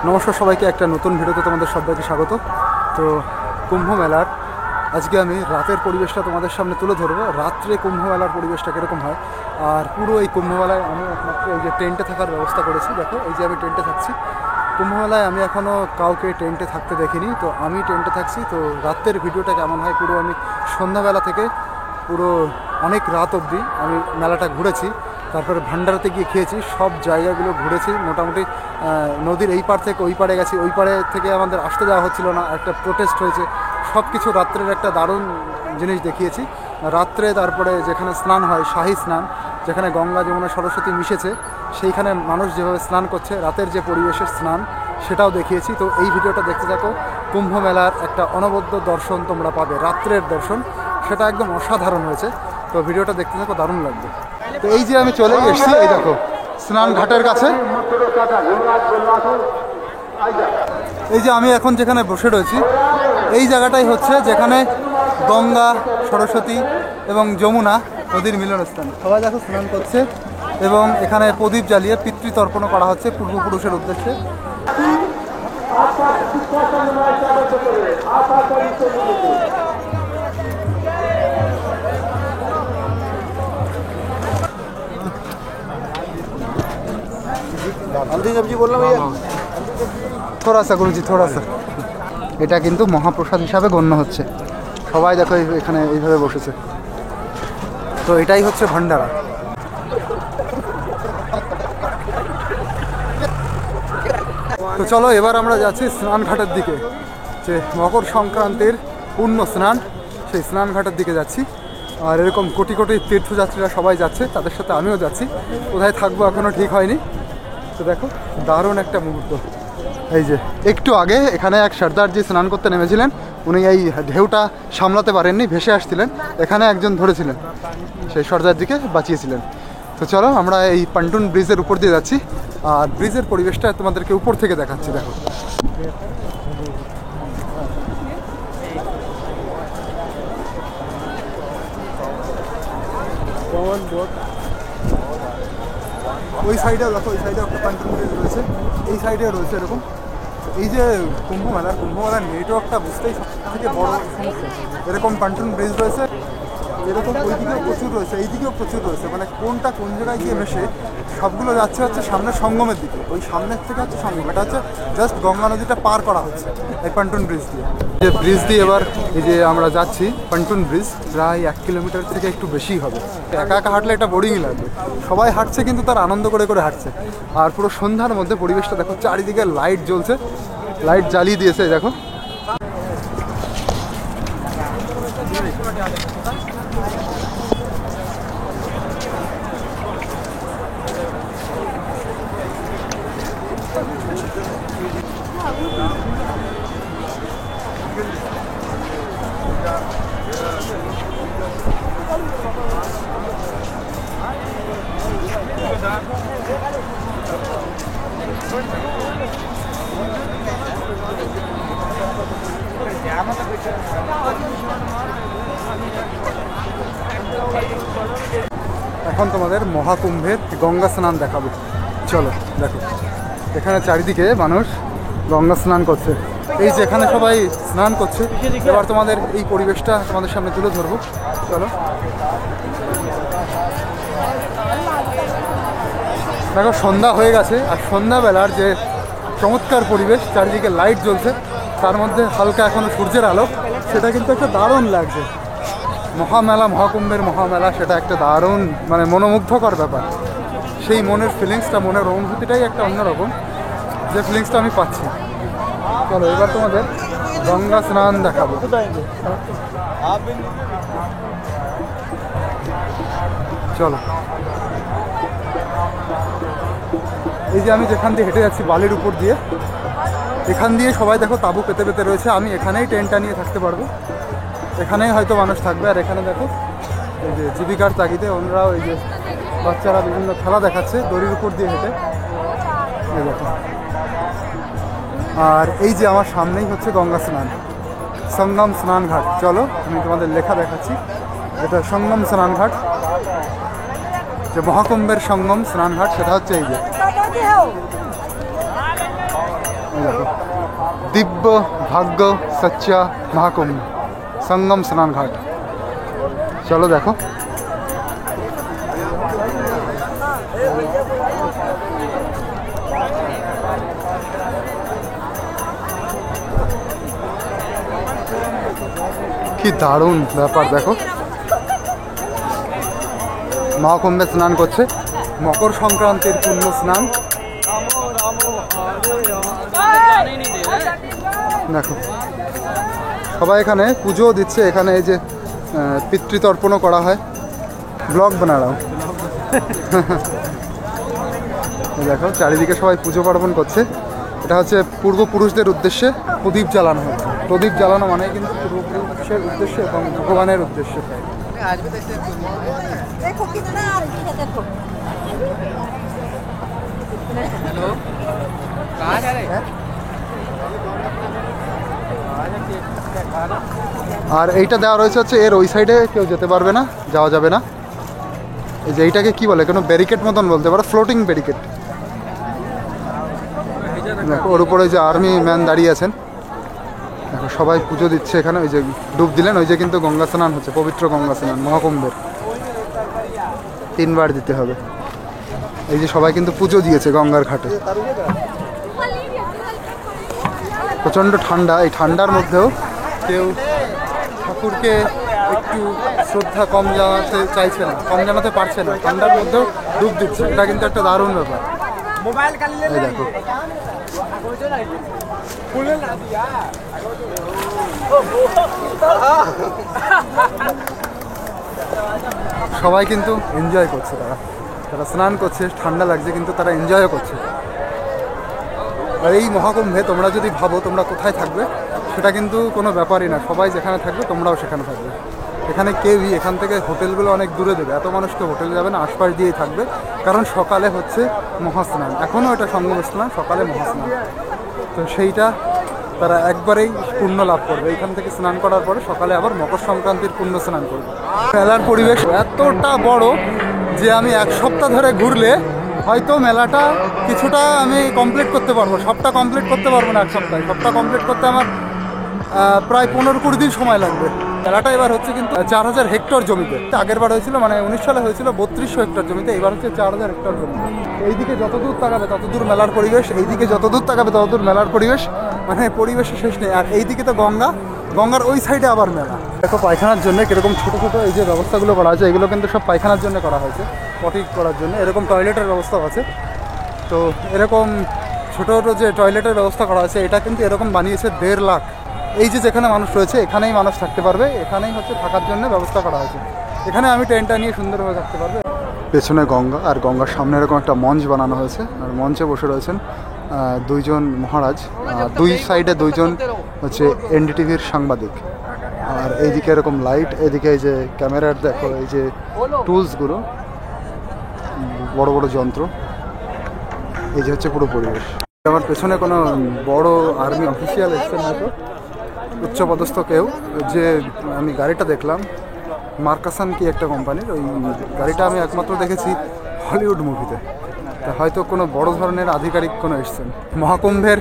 নমস্কার সবাইকে, একটা নতুন ভিডিওতে তোমাদের সবাইকে স্বাগত। তো কুম্ভ মেলার আজকে আমি রাতের পরিবেশটা তোমাদের সামনে তুলে ধরবো। রাত্রে কুম্ভ মেলার পরিবেশটা কীরকম হয়, আর পুরো এই কুম্ভ মেলায় আমি একমাত্র এই যে টেন্টে থাকার ব্যবস্থা করেছি। দেখো, এই যে আমি টেন্টে থাকছি। কুম্ভ মেলায় আমি এখনও কাউকে টেন্টে থাকতে দেখিনি, তো আমি টেন্টে থাকছি। তো রাতের ভিডিওটা কেমন হয়, পুরো আমি সন্ধ্যাবেলা থেকে পুরো অনেক রাত অবধি আমি মেলাটা ঘুরেছি। তারপরে ভান্ডারাতে গিয়ে খেয়েছি, সব জায়গাগুলো ঘুরেছি মোটামুটি। নদীর এই পার থেকে ওই পারে গেছি, ওই পারে থেকে আমাদের আসতে দেওয়া হচ্ছিল না, একটা প্রোটেস্ট হয়েছে। সব কিছু রাত্রের একটা দারুণ জিনিস দেখিয়েছি রাত্রে। তারপরে যেখানে স্নান হয়, শাহী স্নান, যেখানে গঙ্গা যমুনা সরস্বতী মিশেছে, সেইখানে মানুষ যেভাবে স্নান করছে, রাতের যে পরিবেশের স্নান, সেটাও দেখিয়েছি। তো এই ভিডিওটা দেখতে থাকো। কুম্ভ মেলার একটা অনবদ্য দর্শন তোমরা পাবে, রাত্রের দর্শন, সেটা একদম অসাধারণ হয়েছে। তো ভিডিওটা দেখতে থাকো, দারুণ লাগবে। তো এই যে আমি চলে এসেছি, এই দেখো স্নান ঘাটের কাছে। এই যে আমি এখন যেখানে বসে রয়েছি, এই জায়গাটাই হচ্ছে যেখানে গঙ্গা, সরস্বতী এবং যমুনা নদীর মিলনস্থান। সবাই দেখো স্নান করছে এবং এখানে প্রদীপ জ্বালিয়ে পিতৃতর্পণ করা হচ্ছে পূর্বপুরুষের উদ্দেশ্যে। हल्दी सब्जी बोल रहा हूँ भैया, थोड़ा सा गुरुजी, थोड़ा सा। এটা কিন্তু মহাপ্রসাদ হিসাবে গণ্য হচ্ছে। সবাই দেখো এখানে এইভাবে বসেছে। তো এটাই হচ্ছে ভান্ডারা। তো চলো এবার আমরা যাচ্ছি স্নান ঘাটের দিকে, যে মকর সংক্রান্তির পূর্ণ স্নান, সেই স্নান ঘাটের দিকে যাচ্ছি। আর এরকম কোটি কোটি তীর্থযাত্রীরা সবাই যাচ্ছে, তাদের সাথে আমিও যাচ্ছি। কোথায় থাকবো এখনও ঠিক হয়নি। তো দেখো দারুণ একটা মুহূর্ত। এই যে একটু আগে এখানে এক সর্দারজি স্নান করতে নেমেছিলেন, উনি এই ঢেউটা সামলাতে পারেননি, ভেসে আসছিলেন। এখানে একজন ধরেছিলেন, সেই সর্দারজিকে বাঁচিয়েছিলেন। তো চলো আমরা এই পান্টুন ব্রিজের উপর দিয়ে যাচ্ছি, আর ব্রিজের পরিবেশটা তোমাদেরকে উপর থেকে দেখাচ্ছি। দেখো ওই সাইডেও দেখো, ওই সাইডেও একটা পান্টুন ব্রিজ রয়েছে, এই সাইডেও রয়েছে এরকম। এই যে কুম্ভ মেলার নেটওয়ার্কটা বুঝতেই সবথেকে বড় সমস্যা। এরকম পান্টুন ব্রিজ রয়েছে, এরকম ওইদিকেও প্রচুর রয়েছে, এইদিকেও প্রচুর রয়েছে। মানে কোনটা কোন জায়গায় গিয়ে মেশে, সবগুলো যাচ্ছে হচ্ছে সামনে সঙ্গমের দিকে। ওই সামনের থেকে হচ্ছে সঙ্গম, এটা হচ্ছে জাস্ট গঙ্গা নদীটা পার করা হচ্ছে এই পান্টুন ব্রিজ দিয়ে। যে ব্রিজ দিয়ে এবার এই যে আমরা যাচ্ছি, পান্টুন ব্রিজ প্রায় 1 কিলোমিটার থেকে একটু বেশি হবে। একা একা হাঁটলে এটা বোরিংই লাগবে। সবাই হাঁটছে কিন্তু তার আনন্দ করে করে হাঁটছে। আর পুরো সন্ধ্যার মধ্যে পরিবেশটা দেখো, চারিদিকে লাইট জ্বলছে, লাইট জ্বালিয়ে দিয়েছে দেখো। এখন তোমাদের মহাকুম্ভের গঙ্গা স্নান দেখাবো। চলো দেখো, এখানে চারিদিকে মানুষ গঙ্গা স্নান করছে। এই যে এখানে সবাই স্নান করছে, এবার তোমাদের এই পরিবেশটা তোমাদের সামনে তুলে ধরবো। চলো দেখো, সন্ধ্যা হয়ে গেছে, আর সন্ধ্যাবেলার যে চমৎকার পরিবেশ, চারিদিকে লাইট জ্বলছে, তার মধ্যে হালকা এখনো সূর্যের আলো, সেটা কিন্তু একটা দারুণ লাগছে। মহামেলা, মহাকুম্ভের মহামেলা, সেটা একটা দারুণ মানে মনোমুগ্ধকর ব্যাপার। সেই মনের ফিলিংসটা, মনের অনুভূতিটাই একটা অন্যরকম, যে ফিলিংসটা আমি পাচ্ছি। চলো এবার তোমাদের গঙ্গা স্নান দেখাবো। চলো, এই যে আমি যেখান দিয়ে হেঁটে যাচ্ছি বালির উপর দিয়ে, এখান দিয়ে সবাই দেখো তাঁবু পেতে পেতে রয়েছে। আমি এখানেই টেন্টটা নিয়ে থাকতে পারবো, এখানেই হয়তো মানুষ থাকবে। আর এখানে দেখো এই যে জীবিকার তাগিদে ওনারাও, এই যে বাচ্চারা বিভিন্ন খেলা দেখাচ্ছে দড়ির উপর দিয়ে হেঁটে, এই দেখো। আর এই যে আমার সামনেই হচ্ছে গঙ্গা স্নান, সঙ্গম স্নান ঘাট। চলো আমি তোমাদের লেখা দেখাচ্ছি, এটা সঙ্গম স্নান ঘাট। যে মহাকুম্ভের সঙ্গম স্নানঘাট সেটা হচ্ছে এই যে দেখো, দিব্য ভাগ্য সচ্চা মহাকুম্ভ সঙ্গম স্নান ঘাট। চলো দেখো। কি দারুণ ব্যাপার দেখো, মহাকুম্ভে স্নান করছে, মকর সংক্রান্তির পূর্ণ স্নান। দেখো সবাই এখানে পুজোও দিচ্ছে, এখানে এই যে পিতৃতর্পণও করা হয়। ব্লগ বানালাম। দেখো চারিদিকে সবাই পুজো পার্বণ করছে। এটা হচ্ছে পূর্বপুরুষদের উদ্দেশ্যে প্রদীপ জ্বালানো হচ্ছে। প্রদীপ জ্বালানো মানে কিন্তু পূর্বপুরুষের উদ্দেশ্যে এবং ভগবানের উদ্দেশ্যে। আর এইটা দেওয়া রয়েছে হচ্ছে এর ওই সাইডে কেউ যেতে পারবে না, যাওয়া যাবে না। এই যে এইটাকে কি বলে, কোনো ব্যারিকেড মতন বলতে পারো, ফ্লোটিং ব্যারিকেড। দেখো ওর উপরে যে আর্মি ম্যান দাঁড়িয়ে আছেন। দেখো সবাই পুজো দিচ্ছে এখানে। ওই যে ডুব দিলেন, ওই যে কিন্তু গঙ্গা স্নান হচ্ছে, পবিত্র গঙ্গা স্নান মহাকুম্ভের 3 বার দিতে হবে। এই যে সবাই কিন্তু পুজো দিয়েছে গঙ্গার ঘাটে। প্রচণ্ড ঠান্ডা, এই ঠান্ডার মধ্যেও কেউ ঠাকুরকে একটু শ্রদ্ধা কম জানাতে চাইছে না, কম জানাতে পারছে না, ঠান্ডার মধ্যেও ডুব দিচ্ছে। এটা কিন্তু একটা দারুণ ব্যাপার। এই দেখো সবাই কিন্তু এনজয় করছে, তারা স্নান করছে, ঠান্ডা লাগছে কিন্তু তারা এনজয়ও করছে। আর এই মহাকুম্ভে তোমরা যদি ভাবো তোমরা কোথায় থাকবে, সেটা কিন্তু কোনো ব্যাপারই না। সবাই যেখানে থাকবে তোমরাও সেখানে থাকবে। এখানে কেউই, এখান থেকে হোটেলগুলো অনেক দূরে দেবে, এত মানুষকে হোটেলে যাবে না, আশপাশ দিয়েই থাকবে। কারণ সকালে হচ্ছে মহাস্নান, এখনও এটা সঙ্গম স্নান, সকালে মহাস্নান। তো সেইটা তারা একবারেই পুণ্য লাভ করবে। এইখান থেকে স্নান করার পরে সকালে আবার মকর সংক্রান্তির পুণ্য স্নান করবে। মেলার পরিবেশ এতটা বড় যে আমি 1 সপ্তাহ ধরে ঘুরলে হয়তো মেলাটা কিছুটা আমি কমপ্লিট করতে পারবো, সবটা কমপ্লিট করতে পারবো না 1 সপ্তাহে। সবটা কমপ্লিট করতে আমার প্রায় 15-20 দিন সময় লাগবে। মেলাটা এবার হচ্ছে কিন্তু 4000 হেক্টর জমিতে। আগের বার হয়েছিল, মানে 19 সালে হয়েছিল 3200 হেক্টর জমিতে, এবার হচ্ছে 4000 হেক্টর জমিতে। এইদিকে যতদূর তাকাবে ততদূর মেলার পরিবেশ, এইদিকে যতদূর তাকাবে ততদূর মেলার পরিবেশ, মানে পরিবেশের শেষ নেই। আর এইদিকে তো গঙ্গা, গঙ্গার ওই সাইডে আবার মেলা। দেখো পায়খানার জন্য কীরকম ছোটো ছোটো এই যে ব্যবস্থাগুলো করা আছে, এগুলো কিন্তু সব পায়খানার জন্য করা হয়েছে, পটি করার জন্য। এরকম টয়লেটের ব্যবস্থাও আছে। তো এরকম ছোটো ছোটো যে টয়লেটের ব্যবস্থা করা আছে, এটা কিন্তু এরকম বানিয়েছে 1.5 লাখ। এই যে যেখানে মানুষ রয়েছে এখানেই মানুষ থাকতে পারবে, এখানেই হচ্ছে থাকার জন্য ব্যবস্থা করা হয়েছে। এখানে আমি টেন্টটা নিয়ে সুন্দরভাবে থাকতে পারবে। পেছনে গঙ্গা, আর গঙ্গার সামনে এরকম একটা মঞ্চ বানানো হয়েছে, আর মঞ্চে বসে রয়েছেন 2 জন মহারাজ, 2 সাইডে 2 জন হচ্ছে এনডিটিভির সাংবাদিক। আর এইদিকে এরকম লাইট, এদিকে এই যে ক্যামেরার দেখো এই যে টুলসগুলো, বড় বড় যন্ত্র, এই যে হচ্ছে পুরো পরিবেশ। আমার পেছনে কোনো বড় আর্মি অফিসিয়াল এসছেন হয়তো, উচ্চপদস্থ কেউ। যে আমি গাড়িটা দেখলাম মার্কাসান কি একটা কোম্পানির, ওই গাড়িটা আমি একমাত্র দেখেছি হলিউড মুভিতে। তা হয়তো কোনো বড় ধরনের আধিকারিক কোনো এসছেন। মহাকুম্ভের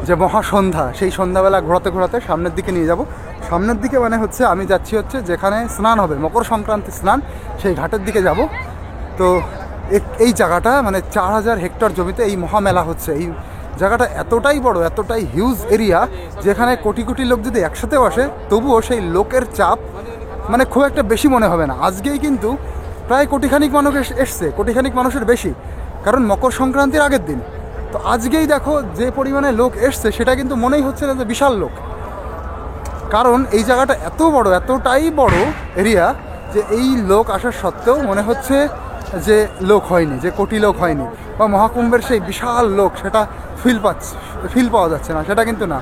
যে মহাসন্ধ্যা, সেই সন্ধ্যাবেলা ঘোরাতে ঘোরাতে সামনের দিকে নিয়ে যাব। সামনের দিকে মানে হচ্ছে আমি যাচ্ছি হচ্ছে যেখানে স্নান হবে, মকর সংক্রান্তি স্নান, সেই ঘাটের দিকে যাব। তো এই জায়গাটা মানে 4000 হেক্টর জমিতে এই মহামেলা হচ্ছে। এই জায়গাটা এতটাই বড়, এতটাই হিউজ এরিয়া, যেখানে কোটি কোটি লোক যদি একসাথে বসে তবুও সেই লোকের চাপ মানে খুব একটা বেশি মনে হবে না। আজকেই কিন্তু প্রায় কোটিখানিক মানুষ এসছে, কোটিখানিক মানুষের বেশি, কারণ মকর সংক্রান্তির আগের দিন। তো আজকেই দেখো যে পরিমাণে লোক এসছে, সেটা কিন্তু মনেই হচ্ছে না যে বিশাল লোক। কারণ এই জায়গাটা এত বড়, এতটাই বড় এরিয়া যে এই লোক আসার সত্ত্বেও মনে হচ্ছে যে লোক হয়নি, যে কোটি লোক হয়নি, বা মহাকুম্ভের সেই বিশাল লোক সেটা ফিল পাওয়া যাচ্ছে না, সেটা কিন্তু না।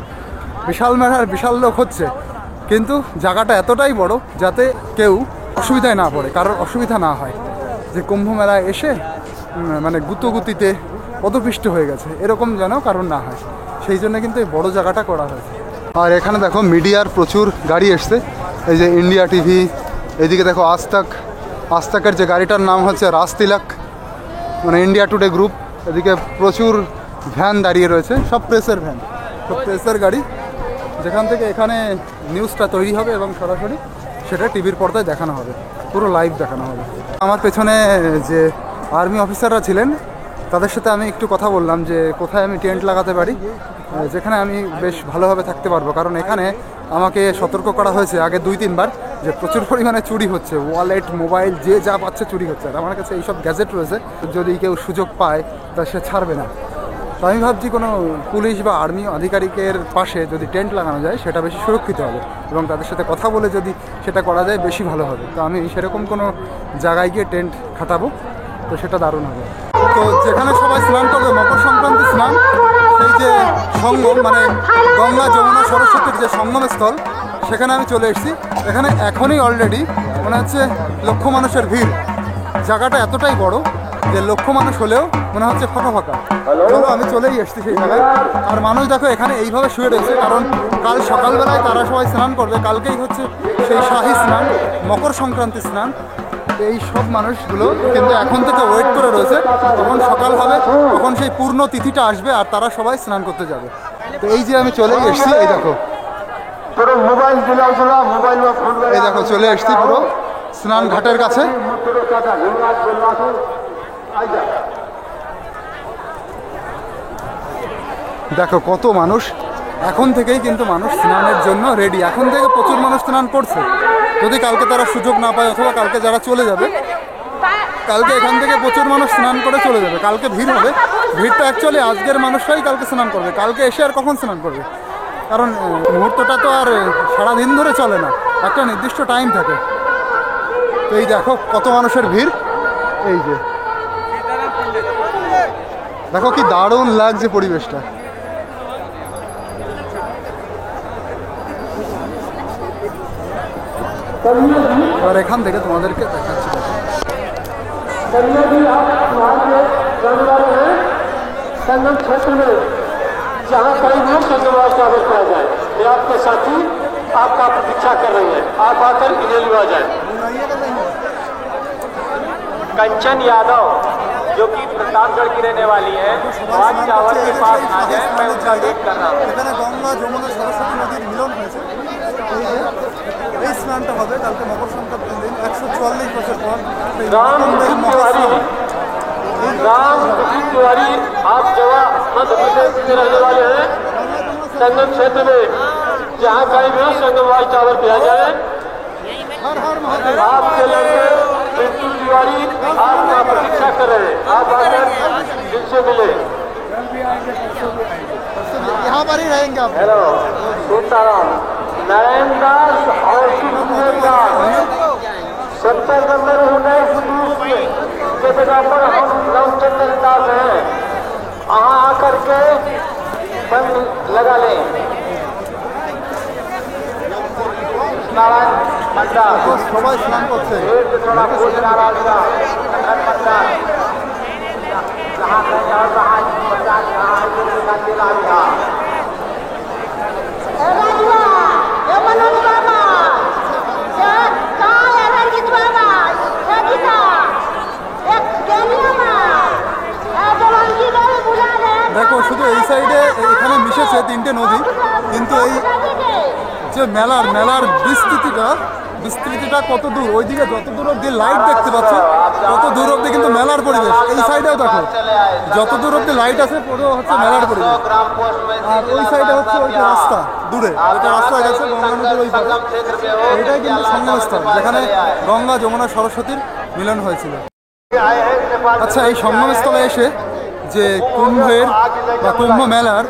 বিশাল মেলার বিশাল লোক হচ্ছে, কিন্তু জায়গাটা এতটাই বড় যাতে কেউ অসুবিধায় না পড়ে, কারোর অসুবিধা না হয় যে কুম্ভ মেলায় এসে মানে গুতোগুতিতে পদপিষ্ট হয়ে গেছে, এরকম যেন কারণ না হয়। সেই জন্য কিন্তু এই বড় জায়গাটা করা হয়েছে। আর এখানে দেখো মিডিয়ার প্রচুর গাড়ি এসছে, এই যে ইন্ডিয়া টিভি, এদিকে দেখো আজতাকের যে গাড়িটার নাম হচ্ছে রাজ তিলক, মানে ইন্ডিয়া টুডে গ্রুপ। এদিকে প্রচুর ভ্যান দাঁড়িয়ে রয়েছে, সব প্রেসের ভ্যান, সব প্রেসের গাড়ি, যেখান থেকে এখানে নিউজটা তৈরি হবে এবং সরাসরি সেটা টিভির পর্দায় দেখানো হবে, পুরো লাইভ দেখানো হবে। আমার পেছনে যে আর্মি অফিসাররা ছিলেন তাদের সাথে আমি একটু কথা বললাম যে কোথায় আমি টেন্ট লাগাতে পারি যেখানে আমি বেশ ভালোভাবে থাকতে পারবো, কারণ এখানে আমাকে সতর্ক করা হয়েছে আগে 2-3 বার যে প্রচুর পরিমাণে চুরি হচ্ছে, ওয়ালেট মোবাইল যে যা পাচ্ছে চুরি হচ্ছে। আর আমার কাছে এইসব গ্যাজেট রয়েছে, যদি কেউ সুযোগ পায় তা সে ছাড়বে না। তো আমি ভাবছি কোনো পুলিশ বা আর্মি আধিকারিকের পাশে যদি টেন্ট লাগানো যায় সেটা বেশি সুরক্ষিত হবে এবং তাদের সাথে কথা বলে যদি সেটা করা যায় বেশি ভালো হবে। তো আমি সেরকম কোনো জায়গায় গিয়ে টেন্ট খাটাবো, তো সেটা দারুণ হবে। তো যেখানে সবাই স্নান করবে মকর সংক্রান্তি স্নান, সেই যে সঙ্গম মানে গঙ্গা যমুনা সরস্বতীর যে সঙ্গমস্থল, সেখানে আমি চলে এসেছি। এখানে এখনই অলরেডি মনে হচ্ছে লক্ষ মানুষের ভিড়। জায়গাটা এতটাই বড় যে লক্ষ মানুষ হলেও মনে হচ্ছে ফাঁকা ফাঁকা। চলো আমি চলেই এসেছি সেই জায়গায়। আর মানুষ দেখো এখানে এইভাবে শুয়ে রয়েছে, কারণ কাল সকালবেলায় তারা সবাই স্নান করবে। কালকেই হচ্ছে সেই শাহী স্নান, মকর সংক্রান্তি স্নান। এই সব মানুষগুলো কিন্তু এখন থেকে ওয়েট করে রয়েছে, যখন সকাল হবে তখন সেই পূর্ণ তিথিটা আসবে আর তারা সবাই স্নান করতে যাবে। তো এই যে আমি চলেই এসেছি, এই দেখো এই দেখো চলে এসেছি পুরো স্নান ঘাটের কাছে। দেখো কত মানুষ, এখন থেকেই কিন্তু মানুষ স্নানের জন্য রেডি। এখন থেকে প্রচুর মানুষ স্নান করছে। যদি কালকে তারা সুযোগ না পায় অথবা কালকে যারা চলে যাবে, কালকে এখান থেকে প্রচুর মানুষ স্নান করে চলে যাবে। কালকে ভিড় হবে, ভিড়টা অ্যাকচুয়ালি আজকের মানুষরাই কালকে স্নান করবে। কালকে এসে আর কখন স্নান করবে, কারণ মুহূর্তটা তো আর সারাদিন ধরে চলে না, একটা নির্দিষ্ট টাইম থাকে। তো এই দেখো কত মানুষের ভিড়, এই যে দেখো কি দারুণ লাগছে পরিবেশটা। এবার এখান থেকে তোমাদেরকে দেখাচ্ছি। संगम क्षेत्र में जहाँ कहीं भी संगम स्थापित किया जाए, ये आपके साथी आपका प्रतीक्षा कर रहे हैं, आप आकर इन्हें लिया जाए। कंचन यादव जो कि प्रतापगढ़ की रहने वाली है, आज टावर के पास आ जाए, मैं उनका वेट कर रहा हूँ। এখানে গঙ্গা যমুনা সরস্বতী নদীর মিলন হয়েছে। এই স্নানটা হবে কালকে মকর সংক্রান্তির দিন, 144 বছর পর। राम दुखी तिवारी, आप जवा मध्य प्रदेश के रहने वाले हैं। संगम क्षेत्र में जहाँ कहीं भी संगम वाइज टावर किया जाए, हर हर महादेव। आपके लड़के पिंटू तिवारी आपका प्रतीक्षा कर रहे हैं, आप आकर जिनसे मिले। यहाँ पर ही रहेंगे आप। हेलो सीताराम, नरेंद्र दास और सुखदेव दास 70 नंबर 19 के जगह पर हम रामचंद्र दास हैं, वहाँ आकर के बंद लगा लें। नारायण मंडा সবাই স্নান করছে। थोड़ा भोज नाराज का मंडा जहाँ कहीं और रहा দেখো শুধু এই সাইডে এখানে মিশেছে 3টে নদী, কিন্তু এই যে মেলার বিস্তৃতিটা কত দূর, ওইদিকে যত দূর অব্দি লাইট দেখতে পাচ্ছ তত দূর অব্দি কিন্তু মেলার পরিবেশ। এই সাইডেও দেখো যত দূর অব্দি লাইট আছে পুরো হচ্ছে মেলার পরিবেশ। আর ওই সাইডে হচ্ছে ওই যে রাস্তা দূরে, ওইটা রাস্তা গেছে গঙ্গা নদীর ওই পারে। এটাই কিন্তু সঙ্গমস্থল যেখানে গঙ্গা যমুনা সরস্বতীর মিলন হয়েছিল। আচ্ছা, এই সঙ্গমস্থলে এসে যে কুম্ভের বা কুম্ভ মেলার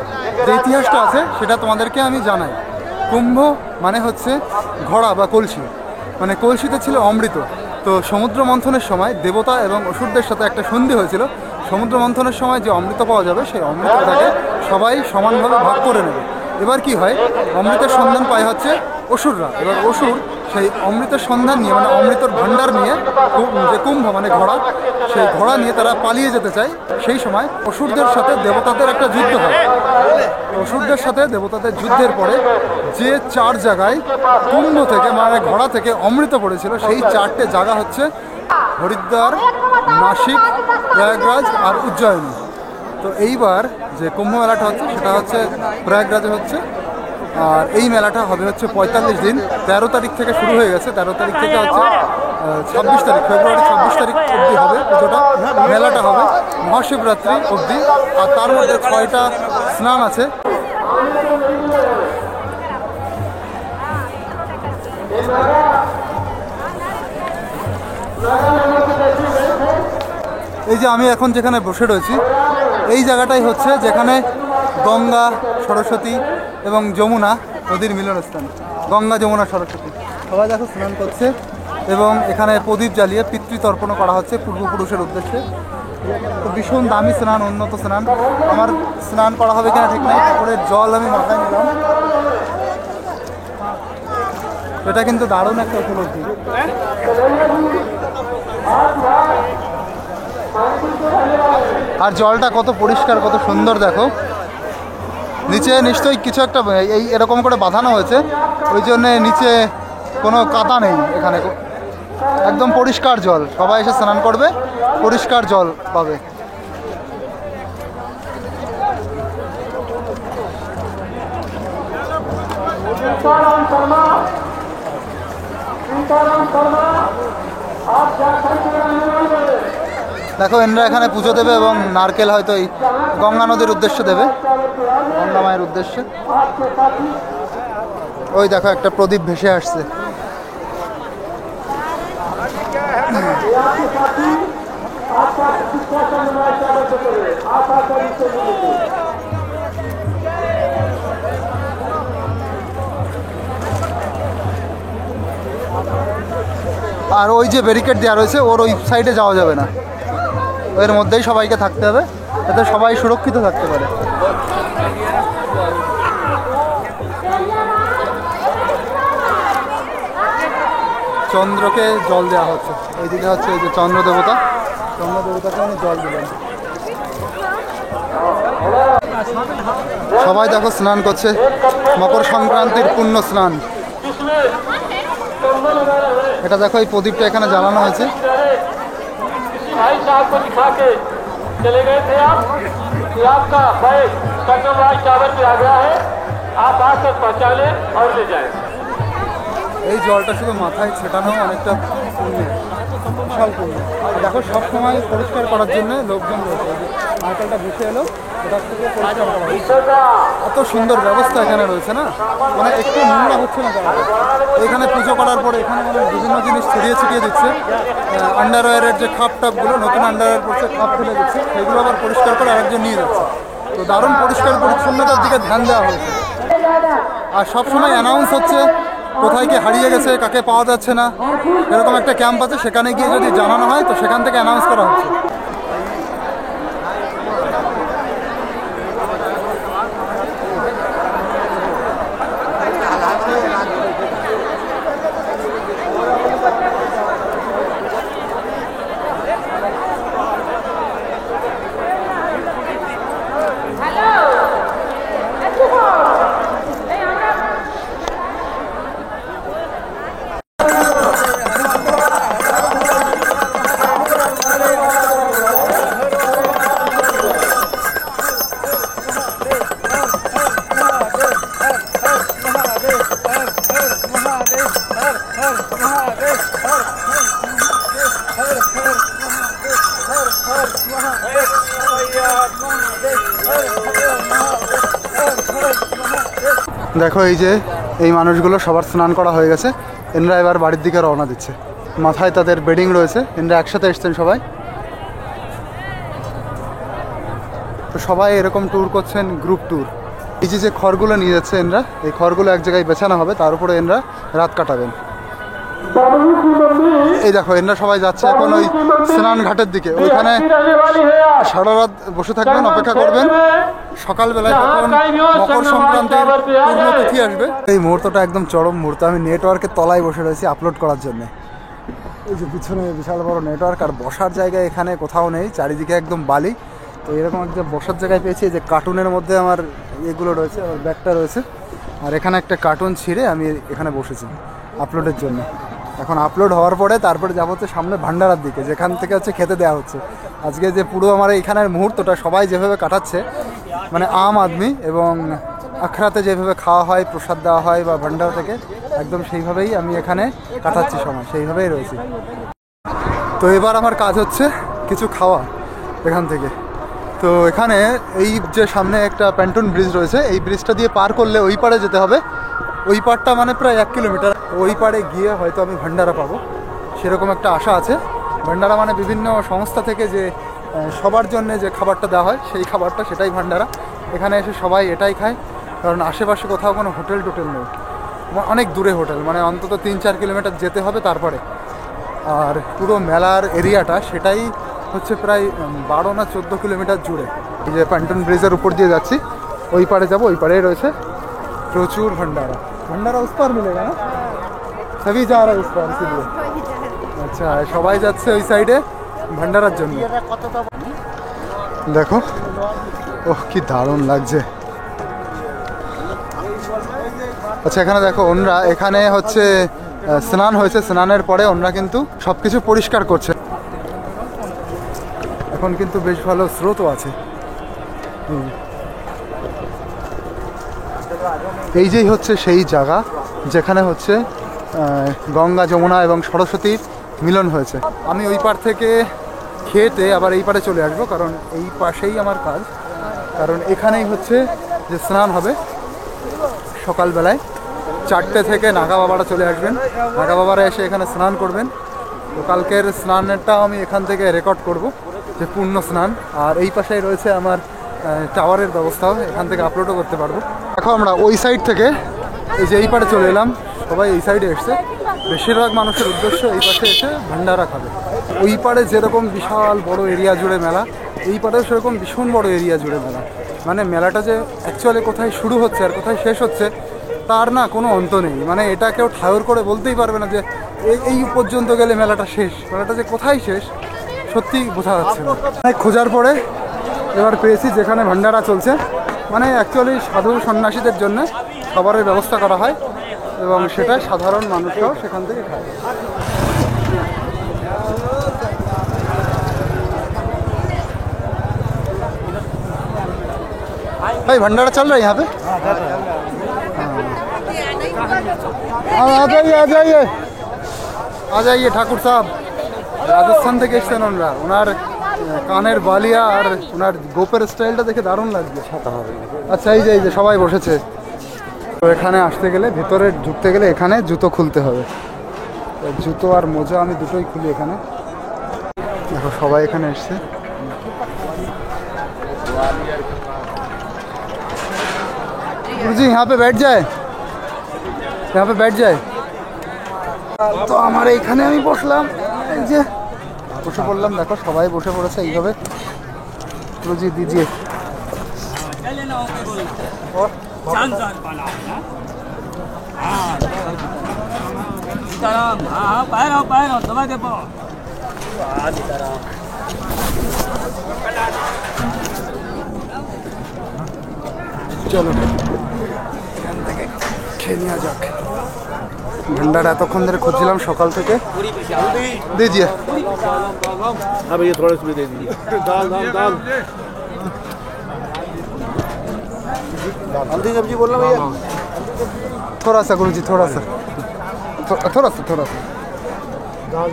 যে ইতিহাসটা আছে সেটা তোমাদেরকে আমি জানাই। কুম্ভ মানে হচ্ছে ঘড়া বা কলসি, মানে কলসিতে ছিল অমৃত। তো সমুদ্র মন্থনের সময় দেবতা এবং অসুরদের সাথে একটা সন্ধি হয়েছিল, সমুদ্র মন্থনের সময় যে অমৃত পাওয়া যাবে সেই অমৃতটাকে সবাই সমানভাবে ভাগ করে নেবে। এবার কি হয়, অমৃতের সন্ধান পায় হচ্ছে অসুররা। এবার অসুর সেই অমৃতের সন্ধান নিয়ে মানে অমৃতর ভাণ্ডার নিয়ে যে কুম্ভ মানে ঘোড়া, সেই ঘোড়া নিয়ে তারা পালিয়ে যেতে চায়। সেই সময় অসুরদের সাথে দেবতাদের একটা যুদ্ধ হয়। অসুরদের সাথে দেবতাদের যুদ্ধের পরে যে 4 জায়গায় কুম্ভ থেকে মানে ঘোড়া থেকে অমৃত পড়েছিল, সেই 4টে জায়গা হচ্ছে হরিদ্বার, নাসিক, প্রয়াগরাজ আর উজ্জয়িনী। তো এইবার যে কুম্ভ মেলাটা হচ্ছে সেটা হচ্ছে প্রয়াগরাজে হচ্ছে। আর এই মেলাটা হবে হচ্ছে 45 দিন, 13 তারিখ থেকে শুরু হয়ে গেছে। 13 তারিখ থেকে হচ্ছে 26 তারিখ, ফেব্রুয়ারি 26 তারিখ অবধি হবে পুজোটা, মেলাটা হবে মহাশিবরাত্রি অবধি। আর তার মধ্যে 6টা স্নান আছে। এই যে আমি এখন যেখানে বসে রয়েছি এই জায়গাটাই হচ্ছে যেখানে গঙ্গা, সরস্বতী এবং যমুনা নদীর মিলনস্থান। গঙ্গা, যমুনা, সরস্বতী সবাই দেখো স্নান করছে এবং এখানে প্রদীপ জ্বালিয়ে পিতৃতর্পণ করা হচ্ছে পূর্বপুরুষের উদ্দেশ্যে। তো ভীষণ দামি স্নান, উন্নত স্নান। আমার স্নান করা হবে কিনা ঠিক নেই, ঠাকুরের জল আমি মাথায় নিলাম। এটা কিন্তু দারুণ একটা উপলব্ধি। আর জলটা কত পরিষ্কার, কত সুন্দর দেখো। নিচে নিশ্চয়ই কিছু একটা এই এরকম করে বাঁধানো হয়েছে, ওই জন্যে নিচে কোনো কাদা নেই। এখানে একদম পরিষ্কার জল, সবাই এসে স্নান করবে, পরিষ্কার জল পাবে। দেখো এনরা এখানে পুজো দেবে এবং নারকেল হয়তো এই গঙ্গা নদীর উদ্দেশ্যে দেবে, গঙ্গা মায়ের উদ্দেশ্যে। ওই দেখো একটা প্রদীপ ভেসে আসছে। আর ওই যে ব্যারিকেড দেওয়া রয়েছে ওর ওই সাইডে যাওয়া যাবে না, এর মধ্যেই সবাইকে থাকতে হবে যাতে সবাই সুরক্ষিত থাকতে পারে। চন্দ্রকে জল দেওয়া হচ্ছে, এইদিকে হচ্ছে এই যে চন্দ্র দেবতা, চন্দ্র দেবতাকে আমি জল দিলাম। সবাই দেখো স্নান করছে, মকর সংক্রান্তির পুণ্য স্নান। এটা দেখো এই প্রদীপটা এখানে জ্বালানো হয়েছে। भाई साहब को दिखा के चले गए थे आप कि आपका बैग कंगनराज टावर पे आ गया है, आप आकर पहुंचा लें और ले जाएं। এই জলটা শুধু মাথায় ছেটানো অনেকটা পুণ্য, বিশাল পুণ্য। দেখো সব সময় পরিষ্কার করার জন্য লোকজন রয়েছে। নারকেলটা ভেসে এলো, ওটার থেকে পরিষ্কার করা হচ্ছে। এত সুন্দর ব্যবস্থা এখানে রয়েছে না, মানে একটু নোংরা হচ্ছে না জায়গাটা। এখানে পুজো করার পরে এখানে মানে বিভিন্ন জিনিস ছড়িয়ে ছিটিয়ে দিচ্ছে। আন্ডারওয়্যারের যে খাপ টাপগুলো, নতুন আন্ডারওয়্যার পড়ছে, খাপ ফেলে দিচ্ছে, সেগুলো আবার পরিষ্কার করে আরেকজন নিয়ে যাচ্ছে। তো দারুণ পরিষ্কার পরিচ্ছন্নতার দিকে ধ্যান দেওয়া হয়েছে। আর সবসময় অ্যানাউন্স হচ্ছে কোথায় কি হারিয়ে গেছে, কাকে পাওয়া যাচ্ছে না, এরকম একটা ক্যাম্প আছে, সেখানে গিয়ে যদি জানানো হয় তো সেখান থেকে অ্যানাউন্স করা হচ্ছে। দেখো এই যে এই মানুষগুলো সবার স্নান করা হয়ে গেছে, এনরা এবার বাড়ির দিকে রওনা দিচ্ছে। মাথায় তাদের বেডিং রয়েছে, এনরা একসাথে এসছেন সবাই। তো সবাই এরকম ট্যুর করছেন, গ্রুপ ট্যুর। এই যে খড়গুলো নিয়ে যাচ্ছে এনরা, এই খড়গুলো এক জায়গায় বেছানো হবে, তার উপরে এনরা রাত কাটাবেন। এই দেখো এনরা সবাই যাচ্ছে এখন ওই স্নান ঘাটের দিকে। ওইখানে সারা রাত বসে থাকবেন, অপেক্ষা করবেন, সকালবেলায় যখন মকর সংক্রান্তির পূর্ণ তিথি আসবে। এই মুহূর্তটা একদম চরম মুহূর্ত। আমি নেটওয়ার্কের তলায় বসে রয়েছি আপলোড করার জন্য। এই যে পিছনে বিশাল বড় নেটওয়ার্ক, আর বসার জায়গা এখানে কোথাও নেই, চারিদিকে একদম বালি। তো এরকম একটা বসার জায়গায় পেয়েছি, যে কার্টুনের মধ্যে আমার এগুলো রয়েছে, আমার ব্যাগটা রয়েছে, আর এখানে একটা কার্টুন ছিঁড়ে আমি এখানে বসেছি আপলোডের জন্য। এখন আপলোড হওয়ার পরে তারপরে যাবো হচ্ছে সামনে ভান্ডারার দিকে, যেখান থেকে হচ্ছে খেতে দেওয়া হচ্ছে। আজকে যে পুরো আমার এইখানের মুহূর্তটা সবাই যেভাবে কাটাচ্ছে, মানে আম আদমি, এবং আখড়াতে যেভাবে খাওয়া হয়, প্রসাদ দেওয়া হয় বা ভান্ডারা থেকে, একদম সেইভাবেই আমি এখানে কাটাচ্ছি সময়, সেইভাবেই রয়েছি। তো এবার আমার কাজ হচ্ছে কিছু খাওয়া এখান থেকে। তো এখানে এই যে সামনে একটা প্যান্টুন ব্রিজ রয়েছে, এই ব্রিজটা দিয়ে পার করলে ওই পারে যেতে হবে। ওই পারটা মানে প্রায় 1 কিলোমিটার। ওই পারে গিয়ে হয়তো আমি ভান্ডারা পাবো, সেরকম একটা আশা আছে। ভান্ডারা মানে বিভিন্ন সংস্থা থেকে যে সবার জন্য যে খাবারটা দেওয়া হয়, সেই খাবারটা, সেটাই ভান্ডারা। এখানে এসে সবাই এটাই খায়, কারণ আশেপাশে কোথাও কোনো হোটেল টোটেল নেই, অনেক দূরে হোটেল, মানে অন্তত 3-4 কিলোমিটার যেতে হবে তারপরে। আর পুরো মেলার এরিয়াটা সেটাই হচ্ছে প্রায় 12 না 14 কিলোমিটার জুড়ে। এই যে প্যান্টন ব্রিজের উপর দিয়ে যাচ্ছি, ওই পারে যাবো, ওই পারেই রয়েছে প্রচুর ভান্ডারা। ভান্ডারা উস পার মিলেগা না, সবই যা রা উস পার, ইসলিয়ে। আচ্ছা, সবাই যাচ্ছে ওই সাইডে ভান্ডারার জন্য। দেখো, ওহ কি দারুণ লাগছে। আচ্ছা, এখানে দেখো, ওনরা এখানে হচ্ছে স্নান হয়েছে, স্নানের পরে ওনরা কিন্তু সব কিছু পরিষ্কার করছে। এখন কিন্তু বেশ ভালো স্রোতও আছে। এই যেই হচ্ছে সেই জায়গা যেখানে হচ্ছে গঙ্গা, যমুনা এবং সরস্বতীর মিলন হয়েছে। আমি ওই পার থেকে খেতে আবার এই পারে চলে আসবো, কারণ এই পাশেই আমার কাজ। কারণ এখানেই হচ্ছে যে স্নান হবে সকালবেলায় 4টে থেকে নাগা বাবারা চলে আসবেন। নাগা বাবারা এসে এখানে স্নান করবেন। তো কালকের স্নানটা আমি এখান থেকে রেকর্ড করব, যে পূর্ণ স্নান। আর এই পাশেই রয়েছে আমার টাওয়ারের ব্যবস্থাও, এখান থেকে আপলোডও করতে পারবো। দেখো, আমরা ওই সাইড থেকে এই যে এই পারে চলে এলাম, সবাই এই সাইডে এসছে। বেশিরভাগ মানুষের উদ্দেশ্য এই পাশে এসে ভান্ডারা খাবে। ওই পারে যেরকম বিশাল বড় এরিয়া জুড়ে মেলা, এই পারেও সেরকম ভীষণ বড় এরিয়া জুড়ে মেলা। মানে মেলাটা যে অ্যাকচুয়ালি কোথায় শুরু হচ্ছে আর কোথায় শেষ হচ্ছে তার না কোনো অন্ত নেই। মানে এটা কেউ ঠাউর করে বলতেই পারবে না যে এই পর্যন্ত গেলে মেলাটা শেষ। মেলাটা যে কোথায় শেষ সত্যি বোঝা যাচ্ছে না। খোঁজার পরে এবার পেয়েছি যেখানে ভান্ডারা চলছে। মানে অ্যাকচুয়ালি সাধু সন্ন্যাসীদের জন্য খাবারের ব্যবস্থা করা হয়, এবং সেটা সাধারণ মানুষরাও সেখান থেকে খায়। भाई भंडारा चल रहा है यहाँ पे? आ जाइए आ जाइए ठाकुर साहब। রাজস্থান থেকে এসেছেন ওনারা। ওনার কানের বালিয়া আর ওনার গোপের স্টাইলটা দেখে দারুণ লাগছে। আচ্ছা, এই যে সবাই বসেছে। তো এখানে আসতে গেলে, ভেতরে ঢুকতে গেলে এখানে জুতো খুলতে হবে। জুতো আর মোজা আমি দুটোই খুলি এখানে। দেখো, সবাই এখানে এসছে। गुरुजी यहाँ पे बैठ जाए, यहाँ पे बैठ जाए। তো আমার এইখানে আমি বসলাম, এই যে বসে পড়লাম। দেখো, সবাই বসে পড়েছে এইভাবে। গুরুজি দিজিয়ে। চলো এখান থেকে খেয়ে নেওয়া যাক। ভান্ডারা এতক্ষণ ধরে খুঁজছিলাম সকাল থেকে। दीजिए। हाँ भैया, थोड़ा सा भी दे दीजिए। दाल दाल दाल हल्दी सब्जी बोलना भैया। थोड़ा सा गुरुजी, थोड़ा सा थोड़ा सा दाल दाल।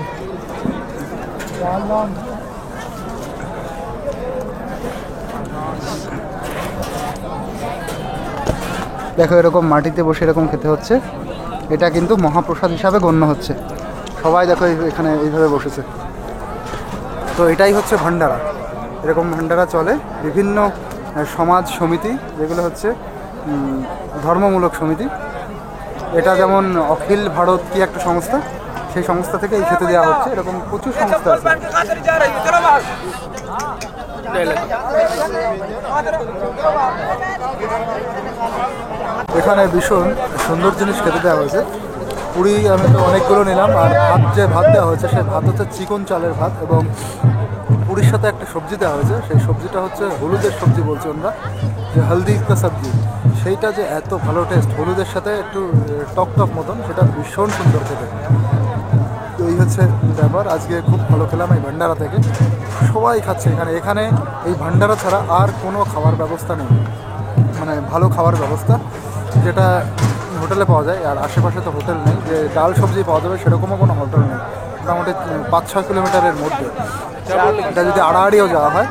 দেখো, এরকম মাটিতে বসে এরকম খেতে হচ্ছে। এটা কিন্তু মহাপ্রসাদ হিসাবে গণ্য হচ্ছে। সবাই দেখো এখানে এইভাবে বসেছে। তো এটাই হচ্ছে ভান্ডারা। এরকম ভান্ডারা চলে বিভিন্ন সমাজ সমিতি, যেগুলো হচ্ছে ধর্মমূলক সমিতি। এটা যেমন অখিল ভারত কি একটা সংস্থা, সেই সংস্থা থেকে এই খেতে দেওয়া হচ্ছে। এরকম প্রচুর সংস্থা আছে। এখানে ভীষণ সুন্দর জিনিস খেতে দেওয়া হয়েছে। পুরি আমি তো অনেকগুলো নিলাম। আর ভাত দেওয়া হয়েছে, সেই ভাত হচ্ছে চিকন চালের ভাত, এবং পুরীর সাথে একটা সবজি দেওয়া হয়েছে। সেই সবজিটা হচ্ছে হলুদের সবজি বলছি আমরা, যে হলদি কা সবজি। সেইটা যে এত ভালো টেস্ট, হলুদের সাথে একটু টক টক মতন, সেটা ভীষণ সুন্দর খেতে। তো এই হচ্ছে ব্যাপার। আজকে খুব ভালো খেলাম এই ভান্ডারা থেকে, সবাই খাচ্ছে এখানে। এখানে এই ভান্ডারা ছাড়া আর কোনো খাবার ব্যবস্থা নেই, মানে ভালো খাবার ব্যবস্থা যেটা হোটেলে পাওয়া যায়। আর আশেপাশে তো হোটেল নেই যে ডাল সবজি পাওয়া যাবে, সেরকমও কোনো হোটেল নেই। মোটামুটি 5-6 কিলোমিটারের মধ্যে, এটা যদি আড়াআড়িও যাওয়া হয়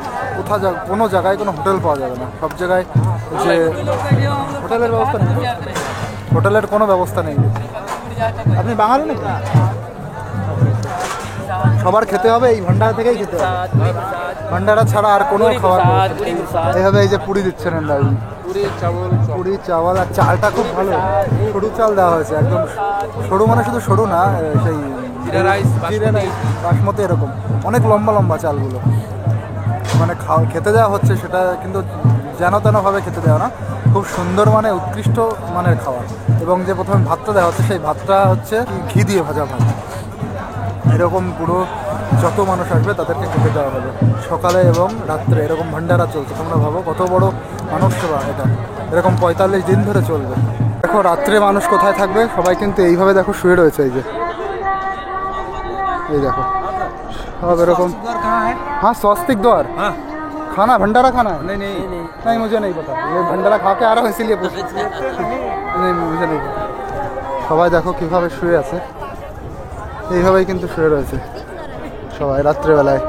কোনো জায়গায় কোনো হোটেল পাওয়া যাবে না। সব জায়গায় যে হোটেলের ব্যবস্থা নেই, হোটেলের কোনো ব্যবস্থা নেই। আপনি বাঙালি নাকি? সবার খেতে হবে এই ভান্ডারা থেকেই খেতে হবে, ভান্ডারা ছাড়া আর কোনো খাবার নেই। এইভাবে এই যে পুরি দিচ্ছেন দারুন, পুরি চাওয়াল, আর চালটা খুব ভালো, সরু চাল দেওয়া হয়েছে, একদম সরু, মানে শুধু সরু না, সেই জিরা রাইস বাসমতি এরকম অনেক লম্বা লম্বা চালগুলো, মানে খেতে দেওয়া হচ্ছে সেটা কিন্তু যেন তেনভাবে খেতে দেওয়া না, খুব সুন্দর মানে উৎকৃষ্ট মানের খাবার। এবং যে প্রথমে ভাতটা দেওয়া হচ্ছে সেই ভাতটা হচ্ছে ঘি দিয়ে ভাজা ভাত। এরকম পুরো যত মানুষ আসবে তাদেরকে খেতে দেওয়া হবে সকালে এবং রাত্রে। এরকম ভান্ডারা চলছে, তোমরা ভাবো কত বড় মানুষ সেবা এটা, এরকম 45 দিন ধরে চলবে। দেখো রাত্রে মানুষ কোথায় থাকবে, সবাই কিন্তু এইভাবে দেখো শুয়ে রয়েছে। এই দেখো सब एरकम। हाँ स्वास्तिक द्वार, हाँ खाना भंडारा खाना है? नहीं मुझे नहीं पता, ये भंडारा खा के आ रहा हूँ इसीलिए पूछ। नहीं मुझे नहीं पता। সবাই দেখো কীভাবে শুয়ে আছে, এইভাবেই কিন্তু শুয়ে রয়েছে সবাই রাত্রেবেলায়,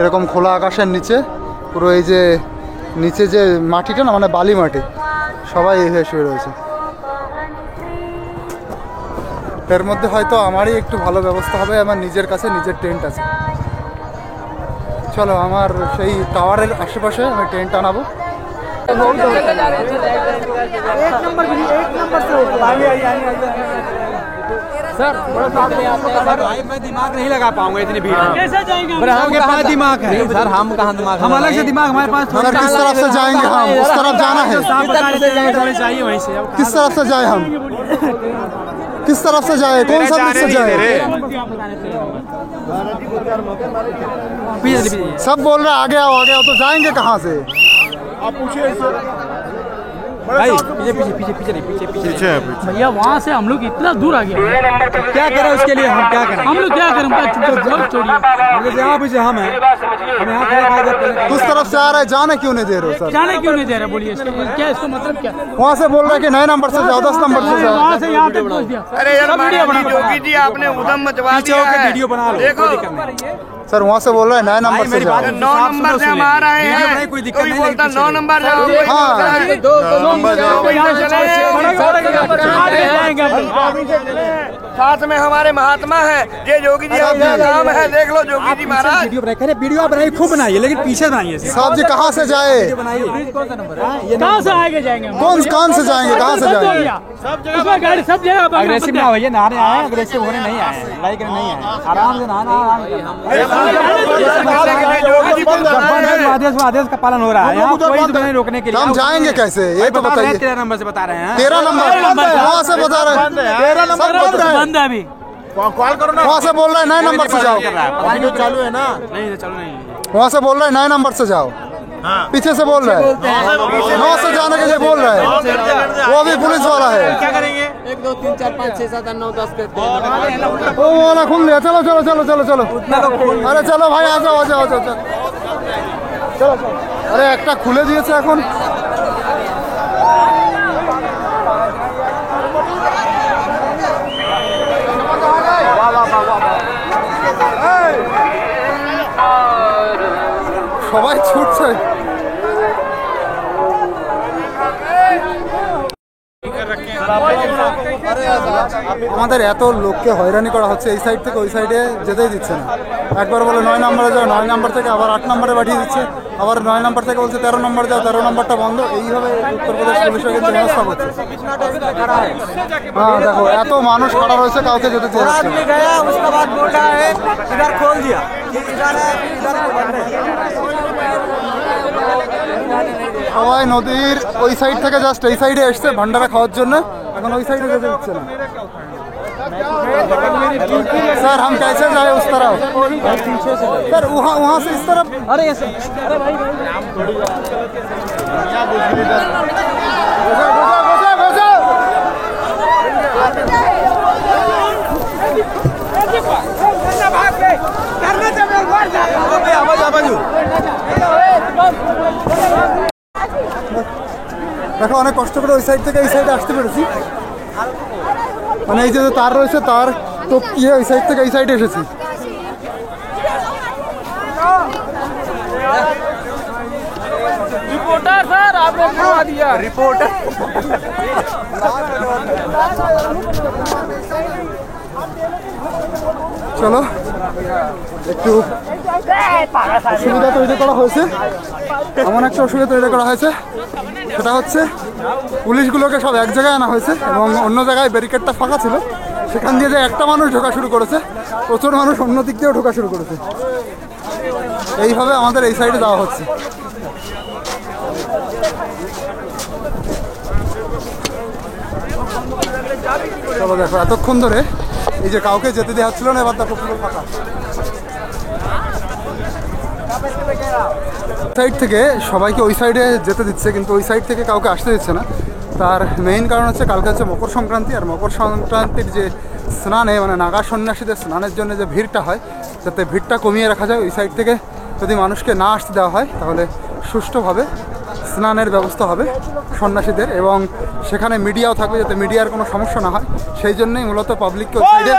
এরকম খোলা আকাশের নিচে। পুরো এই যে নিচে যে মাটিটা না, মানে বালি মাটি, সবাই এইভাবে শুয়ে রয়েছে। এর মধ্যে হয়তো আমারই একটু ভালো ব্যবস্থা হবে, আমার নিজের কাছে নিজের টেন্ট আছে। চলো আমার সেই টাওয়ারের আশেপাশে আমি টেন্ট আনাবো। सर भाई मैं दिमाग नहीं लगा पाऊंगा इतनी भीड़ में। कैसे जाएंगे? आपके पास दिमाग है सर, हम कहाँ दिमाग, हम अलग से दिमाग हमारे पास। सर किस तरफ से जाएंगे हम? उस तरफ जाना है, चाहिए वहीं से। किस तरफ से जाए हम? किस तरफ से जाए, कौन सा दिख से जाए? सब बोल रहे आगे आओ आगे आओ, तो जाएंगे कहाँ से? आप पूछिए भाई, पीछे पीछे पीछे पीछे नहीं, पीछे पीछे भैया वहाँ से हम लोग इतना दूर आ गए, क्या करें उसके लिए? हम क्या करें? हम लोग क्या करें? छोड़िए, यहाँ पीछे हम हैं, हम यहाँ उस तरफ से आ रहे, जाने क्यों नहीं दे रहे हो सर? जाने क्यों नहीं दे रहे? बोलिए क्या इसको मतलब क्या? वहाँ से बोल रहे हैं कि नए नंबर से जाओ, 10 नंबर से जाओ। वहाँ से यहाँ तक पहुँच दिया। अरे यार जोगी जी आपने उधम मचवा दिया है, वीडियो बना लो, देखो सर वहाँ से बोल रहे हैं नए नंबर से जाओ। 9 नंबर से हम आ रहे हैं, कोई बोलता 9 नंबर जाओ, हाँ साथ में हमारे महात्मा है, ये जोगी जी आपका काम है, देख लो जोगी जी महाराज। वीडियो बनाइए, खूब बनाइए, लेकिन पीछे बनाइए साहब जी। कहाँ से जाए, कहाँ से आगे जाएंगे? कौन से जाएंगे, कहाँ से जाएंगे? उसमें गाड़ी सब जगह अग्रेसिव ना होइए, नहाने आए, अग्रेसिव होने नहीं आए, लड़ाई करने नहीं आए, आराम से नहाना। आदेश का पालन हो रहा है, यहाँ कोई नहीं रोकने के लिए। हम जाएंगे कैसे ये तो बताइए? 13 नंबर से बता रहे हैं। 13 नंबर वहाँ से बता रहे हैं, 13 नंबर बंद है अभी, कॉल करो ना। वहाँ से बोल रहे हैं नए नंबर से जाओ, वीडियो चालू है ना? नहीं चालू नहीं। वहाँ से बोल रहे हैं नए नंबर से जाओ, पीछे से बोल रहे हैं 9 से जाने के लिए बोल रहे हैं, वो भी पुलिस वाला है। क्या करेंगे? 1 2 3 4 5 6 7 8 9 10 करते हैं। ओ वाला खुल गया, चलो चलो चलो चलो चलो, अरे चलो भाई आ जाओ आ जाओ चलो चलो चलो। अरे একটা খুলে দিয়েছে এখন। সবাই ছুটছে। আমাদের এত লোককে হয়রানি করা হচ্ছে, এই সাইড থেকে ওই সাইডে যেতেই দিচ্ছে না। একবার বলে 9 নম্বরে যাও, 9 নম্বর থেকে আবার 8 নম্বরে পাঠিয়ে দিচ্ছে, আবার 9 নম্বর থেকে বলছে 13 নম্বরে যাও, 13 নম্বরটা বন্ধ। এইভাবে উত্তরপ্রদেশ পুলিশও কিন্তু ব্যবস্থা করছে। হ্যাঁ দেখো এত মানুষ খাড়া রয়েছে, কাউকে যেতে চাইছে সবাই নদীর ওই সাইড থেকে জাস্ট এই সাইডে এসছে ভান্ডারা খাওয়ার জন্য, এখন ওই সাইডে যেতে দিচ্ছে না। सर हम कैसे जाए उस तरफ? सर वहाँ से इस तरफ। अरे भाई बचा দেখো অনেক কষ্ট করে ওই সাইড থেকে এই সাইডে আসতে পেরেছি, মানে এই যে তার রয়েছে তার টপকিয়ে ওই সাইড থেকে এই সাইডে এসেছি। रिपोर्टर सर आपने करवा दिया रिपोर्टर। চলো একটু অসুবিধা তৈরি করা হয়েছে, এমন একটা অসুবিধা তৈরি করা হয়েছে, সেটা হচ্ছে পুলিশগুলোকে সব এক জায়গায় আনা হয়েছে এবং অন্য জায়গায় ব্যারিকেডটা ফাঁকা ছিল, সেখান দিয়ে যে একটা মানুষ ঢোকা শুরু করেছে, প্রচুর মানুষ অন্য দিক দিয়েও ঢোকা শুরু করেছে। এইভাবে আমাদের এই সাইডে যাওয়া হচ্ছে। চলো দেখো এতক্ষণ ধরে এই যে কাউকে যেতে দেওয়া হচ্ছিল না, এবার দেখো পুরো ফাঁকা। সাইড থেকে সবাইকে ওই সাইডে যেতে দিচ্ছে, কিন্তু ওই সাইড থেকে কাউকে আসতে দিচ্ছে না। তার মেইন কারণ হচ্ছে কালকে হচ্ছে মকর সংক্রান্তি, আর মকর সংক্রান্তির যে স্নানে মানে নাগা সন্ন্যাসীদের স্নানের জন্য যে ভিড়টা হয়, যাতে ভিড়টা কমিয়ে রাখা যায়, ওই সাইড থেকে যদি মানুষকে না আসতে দেওয়া হয় তাহলে সুষ্ঠুভাবে স্নানের ব্যবস্থা হবে সন্ন্যাসীদের, এবং সেখানে মিডিয়াও থাকবে যাতে মিডিয়ার কোনো সমস্যা না হয়। সেই জন্যই মূলত পাবলিককে ওই সাইডে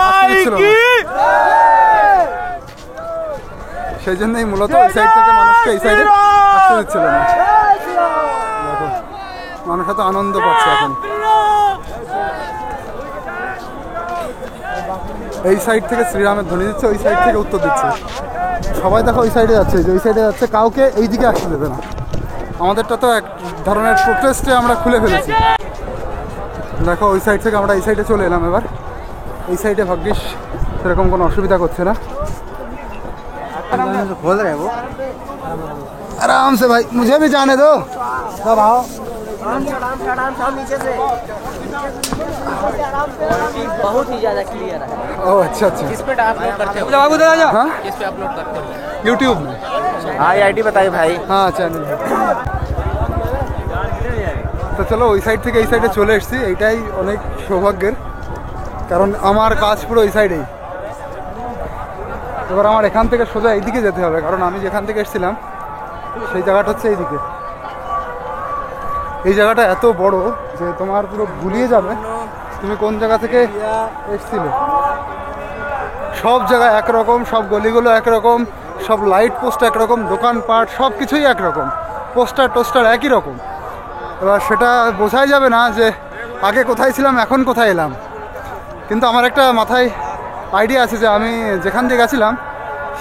আসতে দিচ্ছিল না। সেই জন্যই মূলত ওই সাইড থেকে মানুষকে এই সাইডে আসতে দিচ্ছিল না। দেখো মানুষ এত আনন্দ পাচ্ছে এখন। এই সাইড থেকে শ্রীরামের ধ্বনি দিচ্ছে, ওই সাইড থেকে উত্তর দিচ্ছে। সবাই দেখো ওই সাইডে যাচ্ছে, যে ওই সাইডে যাচ্ছে, কাউকে এই দিকে আসতে দেবে না। আমাদেরটা তো এক ধরনের প্রোটেস্টে আমরা খুলে ফেলেছি। দেখো ওই সাইড থেকে আমরা এই সাইডে চলে এলাম। এবার এই সাইডে ভাগ্যিস সেরকম কোনো অসুবিধা করছে না। खोल रहे वो आराम से भाई, मुझे भी जाने दो। सब आओ आराम से नीचे से बहुत ही ज्यादा क्लियर है। ओ अच्छा अच्छा, किस पे अपलोड करते हो? हाँ किस पे अपलोड करते हो? यूट्यूब में। हाँ आईडी बताइए भाई। हाँ चैनल। তো চলো ওই সাইড থেকে এই সাইডে চলে এসেছি, এইটাই অনেক সৌভাগ্যের, কারণ আমার কাজ পুরো এই সাইডেই। এবার আমার এখান থেকে সোজা এইদিকে যেতে হবে, কারণ আমি যেখান থেকে এসেছিলাম সেই জায়গাটা হচ্ছে এইদিকে। এই জায়গাটা এত বড় যে তোমার পুরো গুলিয়ে যাবে তুমি কোন জায়গা থেকে এসেছিলে। সব জায়গায় একরকম, সব গলিগুলো একরকম, সব লাইট পোস্ট একরকম, দোকানপাট সব কিছুই একরকম, পোস্টার টোস্টার একই রকম। এবার সেটা বোঝাই যাবে না যে আগে কোথায় ছিলাম এখন কোথায় এলাম। কিন্তু আমার একটা মাথায় আইডিয়া আছে যে আমি যেখান দিয়ে গেছিলাম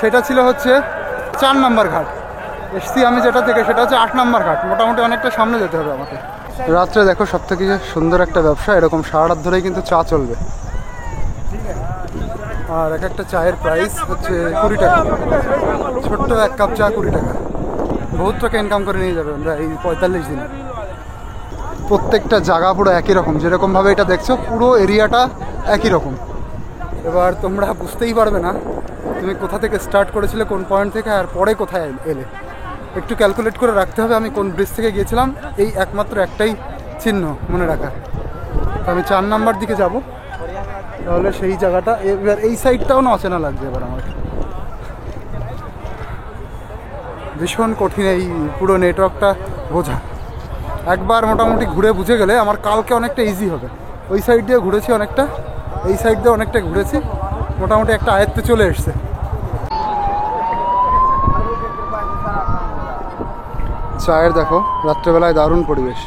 সেটা ছিল হচ্ছে 4 নম্বর ঘাট, এসছি আমি যেটা থেকে সেটা হচ্ছে 8 নম্বর ঘাট। মোটামুটি অনেকটা সামনে যেতে হবে আমাকে। রাত্রে দেখো সব থেকে সুন্দর একটা ব্যবসা, এরকম সারা রাত ধরেই কিন্তু চা চলবে। আর এক একটা চায়ের প্রাইস হচ্ছে 20 টাকা, ছোট্ট এক কাপ চা 20 টাকা। বহুত টাকা ইনকাম করে নিয়ে যাবে আমরা এই 45 দিনে। প্রত্যেকটা জায়গা পুরো একই রকম, যেরকমভাবে এটা দেখছো পুরো এরিয়াটা একই রকম। এবার তোমরা বুঝতেই পারবে না তুমি কোথা থেকে স্টার্ট করেছিলে, কোন পয়েন্ট থেকে, আর পরে কোথায় এলে। একটু ক্যালকুলেট করে রাখতে হবে আমি কোন ব্রিজ থেকে গিয়েছিলাম, এই একমাত্র একটাই চিহ্ন মনে রাখা। তো আমি 4 নাম্বার দিকে যাব, তাহলে সেই জায়গাটা এবার এই সাইডটাও না অচেনা লাগবে এবার আমার। ভীষণ কঠিন এই পুরো নেটওয়ার্কটা বোঝা। একবার মোটামুটি ঘুরে বুঝে গেলে আমার কালকে অনেকটা ইজি হবে। ওই সাইড দিয়ে ঘুরেছি অনেকটা, এই সাইড দিয়ে অনেকটা ঘুরেছি, মোটামুটি একটা আয়ত্তে চলে এসছে। চায়ের দেখো রাত্রেবেলায় দারুণ পরিবেশ।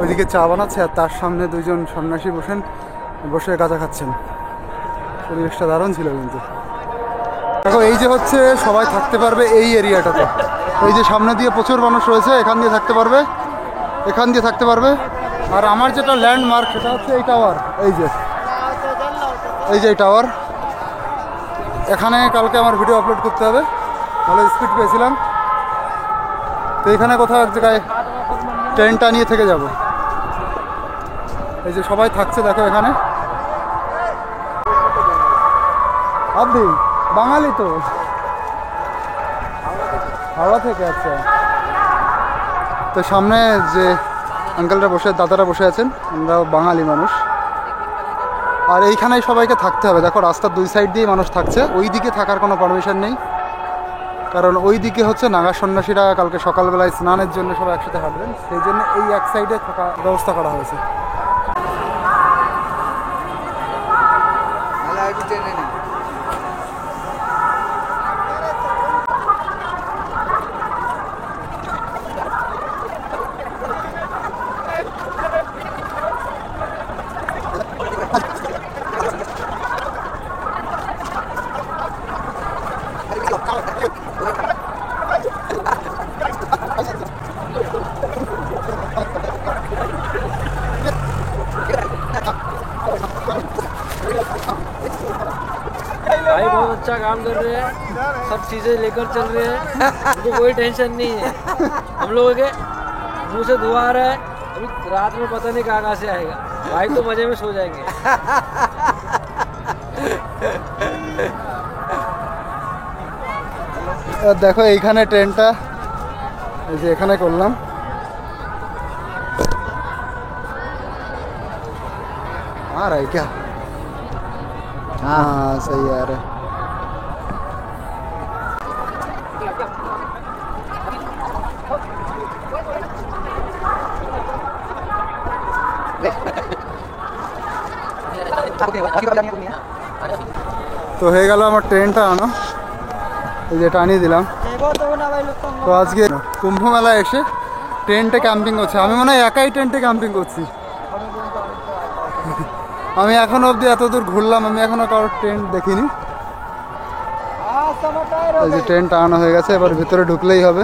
ওইদিকে চা বানাচ্ছে আর তার সামনে 2 জন সন্ন্যাসী বসে গাঁজা খাচ্ছেন। পরিবেশটা দারুণ ছিল কিন্তু। দেখো এই যে হচ্ছে সবাই থাকতে পারবে এই এরিয়াটাতে, এই যে সামনে দিয়ে প্রচুর মানুষ রয়েছে, এখান দিয়ে থাকতে পারবে, এখান দিয়ে থাকতে পারবে। আর আমার যেটা ল্যান্ডমার্ক সেটা হচ্ছে এই টাওয়ার, এই যে এই টাওয়ার। এখানে কালকে আমার ভিডিও আপলোড করতে হবে, ভালো স্পিড পেয়েছিলাম। তো এখানে কোথাও এক জায়গায় ট্রেনটা নিয়ে থেকে যাব। এই যে সবাই থাকছে দেখো এখানে, আপনি বাঙালি তো? হাওড়া থেকে, আচ্ছা। তো সামনে যে আঙ্কেলরা বসে, দাদারা বসে আছেন, আমরাও বাঙালি মানুষ। আর এইখানেই সবাইকে থাকতে হবে। দেখো রাস্তার দুই সাইড দিয়েই মানুষ থাকছে, ওই দিকে থাকার কোনো পারমিশন নেই, কারণ ওই দিকে হচ্ছে নাগা সন্ন্যাসীরা কালকে সকালবেলায় স্নানের জন্য সবাই একসাথে হাঁটবেন, সেই জন্য এই এক সাইডে থাকা ব্যবস্থা করা হয়েছে। भाई बहुत अच्छा काम कर रहे हैं, सब चीजें लेकर चल रहे हैं, उनको कोई टेंशन नहीं है। हम लोगों के मुंह से धुआं आ रहा है, अभी रात में पता नहीं कहाँ से आएगा। भाई तो मजे में सो जाएंगे। দেখো এইখানে ট্রেনটা এই যে এখানে করলাম। आ रहा है क्या? हाँ सही आ रहा है। তো হয়ে গেল আমার ট্রেনটা আনো, এই যে টানিয়ে দিলাম। তো আজকে কুম্ভ মেলা এসে টেন্টে ক্যাম্পিং করছে, আমি মনে হয় একাই টেন্টে ক্যাম্পিং করছি। আমি এখনো অবধি এত দূর ঘুরলাম, আমি এখনো কারোর টেন্ট দেখিনি। এই যে টেন্ট আনা হয়ে গেছে, এবার ভিতরে ঢুকলেই হবে।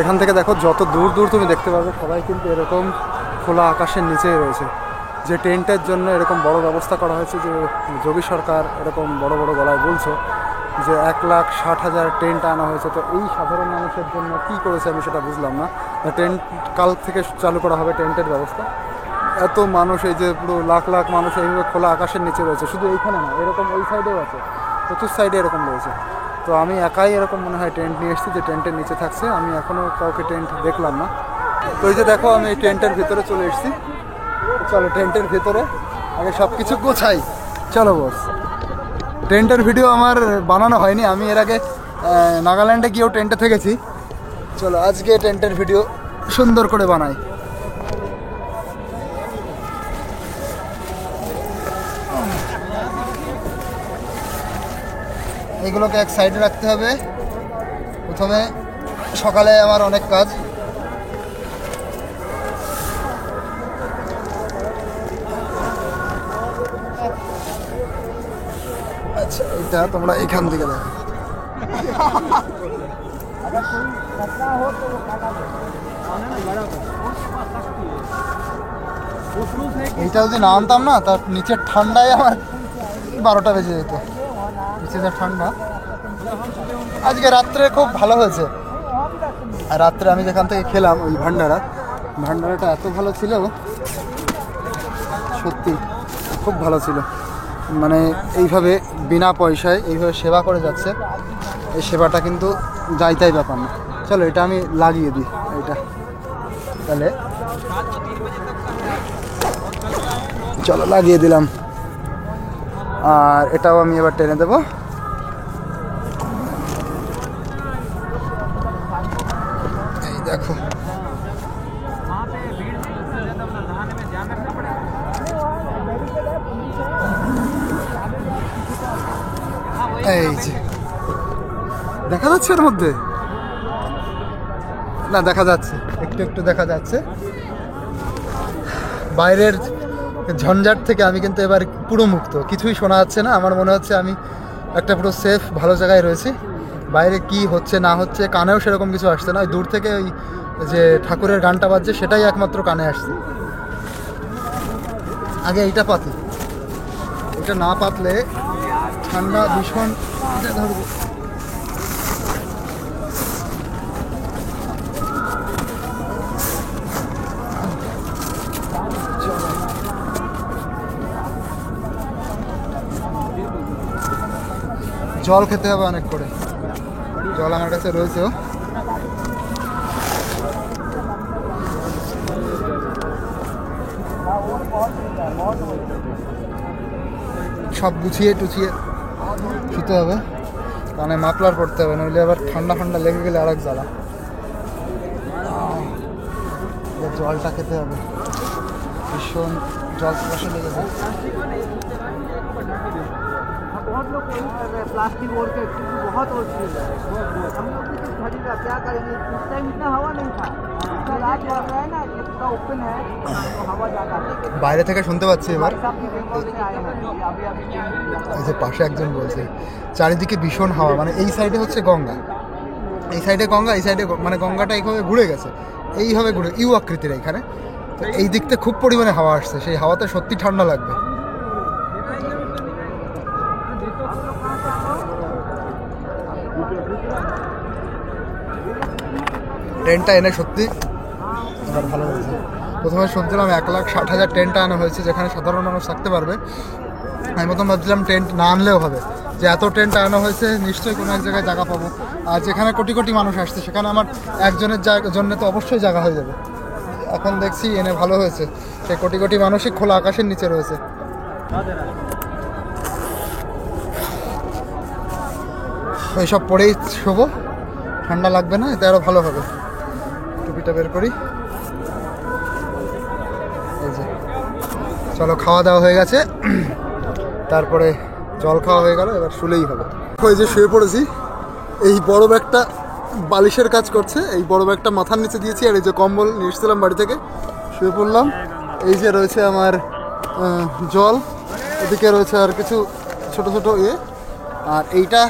এখান থেকে দেখো যত দূর দূর তুমি দেখতে পাবে সবাই কিন্তু এরকম খোলা আকাশের নিচেই রয়েছে। যে টেন্টের জন্য এরকম বড় ব্যবস্থা করা হয়েছে, যে যোগী সরকার এরকম বড় বড় গলায় বলছো যে 1,60,000 টেন্ট আনা হয়েছে। তো এই সাধারণ মানুষের জন্য কী করেছে আমি সেটা বুঝলাম না। টেন্ট কাল থেকে চালু করা হবে টেন্টের ব্যবস্থা। এত মানুষ, এই যে পুরো লাখ লাখ মানুষ এইভাবে খোলা আকাশের নিচে রয়েছে, শুধু এইখানে না, এরকম ওই সাইডেও আছে, প্রচুর সাইডে এরকম রয়েছে। তো আমি একাই এরকম মনে হয় টেন্ট নিয়ে এসেছি যে টেন্টের নিচে থাকছে, আমি এখনও কাউকে টেন্ট দেখলাম না। তো এই যে দেখো আমি এই টেন্টের ভিতরে চলে এসেছি। চলো টেন্টের ভিতরে আগে সব কিছু গোছাই। চলো বস, টেন্টের ভিডিও আমার বানানো হয়নি, আমি এর আগে নাগাল্যান্ডে গিয়েও টেন্টে থেকেছি। চলো আজকে টেন্টের ভিডিও সুন্দর করে বানাই। এগুলোকে এক সাইডে রাখতে হবে। প্রথমে সকালে আমার অনেক কাজ, আচ্ছা এটা তোমরা এখান থেকে দেখো। এইটা যদি না আনতাম না, তার নিচের ঠান্ডায় আমার 12টা বেজে যেত। নিচে যা ঠান্ডা, আজকে রাত্রে খুব ভালো হয়েছে। আর রাত্রে আমি যেখান থেকে খেলাম ওই ভান্ডারাটা এত ভালো ছিল, সত্যি খুব ভালো ছিল। মানে এইভাবে বিনা পয়সায় এইভাবে সেবা করে যাচ্ছে, এই সেবাটা কিন্তু যাইতাই ব্যাপার না। চলো এটা আমি লাগিয়ে দিই, এটা তাহলে চলো লাগিয়ে দিলাম। আর এটাও আমি এবার টেনে দেবো। এই দেখো এই যে দেখা যাচ্ছে, এর মধ্যে না দেখা যাচ্ছে, একটু একটু দেখা যাচ্ছে। বাইরের ঝঞ্ঝাট থেকে আমি কিন্তু এবার পুরো মুক্ত, কিছুই শোনা যাচ্ছে না। আমার মনে হচ্ছে আমি একটা পুরো সেফ ভালো জায়গায় রয়েছি। বাইরে কি হচ্ছে না হচ্ছে কানেও সেরকম কিছু আসছে না। ওই দূর থেকে ওই যে ঠাকুরের গানটা বাজছে সেটাই একমাত্র কানে আসছে। আগে এইটা পাতি, এটা না পাতলে ঠান্ডা ভীষণ ধরবো। জল খেতে হবে অনেক করে। জল আমার কাছে রয়েছেও। সব গুছিয়ে টুছিয়ে শুতে হবে, কারণ মাফলার পড়তে হবে, নইলে আবার ঠান্ডা ঠান্ডা লেগে গেলে আর এক জ্বালা। জলটা খেতে হবে, ভীষণ জল পিপাসা লেগেছে। बहुत लोग वही कर रहे हैं, प्लास्टिक ओढ़ के बहुत और चीज है। हम लोग भी कुछ खरीदा, क्या करेंगे, उस टाइम इतना हवा नहीं था, इतना रात लग रहा है ना, इतना ओपन है तो हवा ज़्यादा है। বাইরে থেকে শুনতে পাচ্ছি এবার, अपनी बेंगल से आए हैं अभी अभी এই যে পাশে একজন বলছে চারিদিকে ভীষণ হাওয়া, মানে এই সাইডে হচ্ছে গঙ্গা, এই সাইডে গঙ্গা, এই সাইডে মানে গঙ্গাটা এইভাবে ঘুরে গেছে, এইভাবে ঘুরে ইউ আকৃতির এইখানে। তো এই দিকতে খুব পরিমাণে হাওয়া আসছে, সেই হাওয়াতে সত্যি ঠান্ডা লাগবে। টেন্টটা এনে সত্যি এবার ভালো হয়েছে। প্রথমে শুনছিলাম 1,60,000 টেন্টটা আনা হয়েছে, যেখানে সাধারণ মানুষ থাকতে পারবে। আমি প্রথম ভাবছিলাম টেন্ট না আনলেও হবে, যে এত টেন্ট আনা হয়েছে নিশ্চয়ই কোনো এক জায়গায় জায়গা পাবো, আর যেখানে কোটি কোটি মানুষ আসছে সেখানে আমার একজনের জন্য তো অবশ্যই জায়গা হয়ে যাবে। এখন দেখছি এনে ভালো হয়েছে, সেই কোটি কোটি মানুষই খোলা আকাশের নিচে রয়েছে। এইসব পরেই শোবো, ঠান্ডা লাগবে না, এতে আরও ভালো হবে। টুপিটা বের করি। এই যে চলো, খাওয়া দাওয়া হয়ে গেছে, তারপরে জল খাওয়া হয়ে গেল, এবার শুলেই হবে। ওই যে শুয়ে পড়েছি, এই বড় ব্যাগটা বালিশের কাজ করছে, এই বড় ব্যাগটা মাথার নিচে দিয়েছি, আর এই যে কম্বল নিয়ে এসেছিলাম বাড়ি থেকে, শুয়ে পড়লাম। এই যে রয়েছে আমার জল, এদিকে রয়েছে আর কিছু ছোট ছোট আর এইটা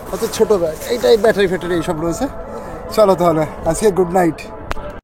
হচ্ছে ছোটো ব্যাগ, এইটাই ব্যাটারি ফ্যাটারি এইসব রয়েছে। চলো তাহলে আজকে গুড নাইট।